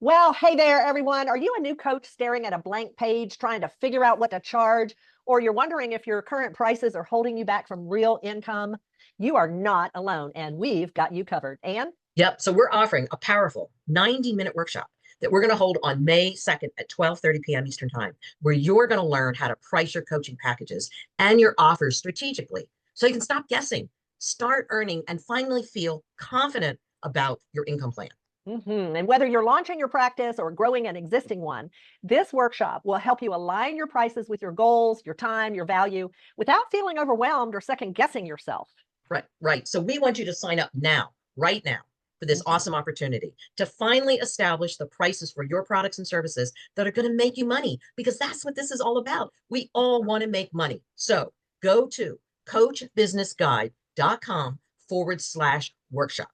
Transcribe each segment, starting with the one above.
Well, hey there, everyone. Are you a new coach staring at a blank page trying to figure out what to charge? Or you're wondering if your current prices are holding you back from real income? You are not alone, and we've got you covered. And Yep. So we're offering a powerful 90-minute workshop that we're going to hold on May 2nd at 12:30 p.m. Eastern Time, where you're going to learn how to price your coaching packages and your offers strategically so you can stop guessing, start earning, and finally feel confident about your income plan. and whether you're launching your practice or growing an existing one, this workshop will help you align your prices with your goals, your time, your value, without feeling overwhelmed or second guessing yourself. Right, right. So we want you to sign up now, right now, for this Mhm. awesome opportunity to finally establish the prices for your products and services that are going to make you money, because that's what this is all about. We all want to make money. So go to coachbusinessguide.com/workshop.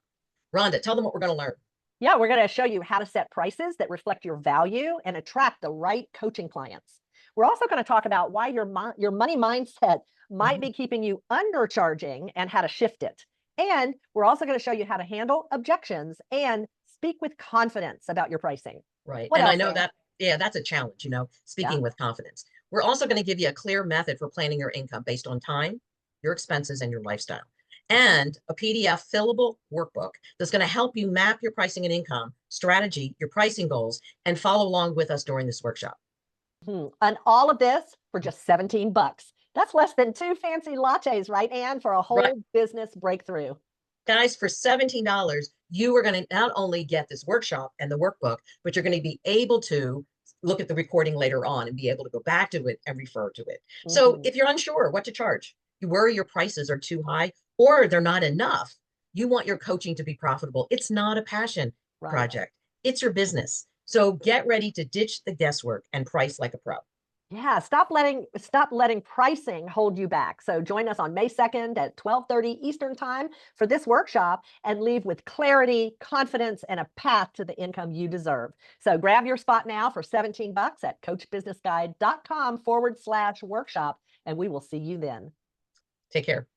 Rhonda, tell them what we're going to learn. Yeah, we're going to show you how to set prices that reflect your value and attract the right coaching clients. We're also going to talk about why your money mindset might Mhm. be keeping you undercharging and how to shift it. And we're also going to show you how to handle objections and speak with confidence about your pricing. Right. What And I else, know Ann? that, yeah, that's a challenge, Yeah. speaking with confidence. We're also going to give you a clear method for planning your income based on time, your expenses, and your lifestyle, and a PDF fillable workbook that's going to help you map your pricing and income strategy, your pricing goals, and follow along with us during this workshop. And all of this for just 17 bucks. That's less than two fancy lattes, right, Ann, for a Right. whole business breakthrough. Guys, for $17, you are going to not only get this workshop and the workbook, but you're going to be able to look at the recording later on and be able to go back to it and refer to it. So Mhm. if you're unsure what to charge, you worry your prices are too high or they're not enough, you want your coaching to be profitable. It's not a passion Right. project, it's your business. So get ready to ditch the guesswork and price like a pro. Yeah, stop letting pricing hold you back. So join us on May 2nd at 12:30 Eastern Time for this workshop and leave with clarity, confidence, and a path to the income you deserve. So grab your spot now for 17 bucks at coachbusinessguide.com/workshop, and we will see you then. Take care.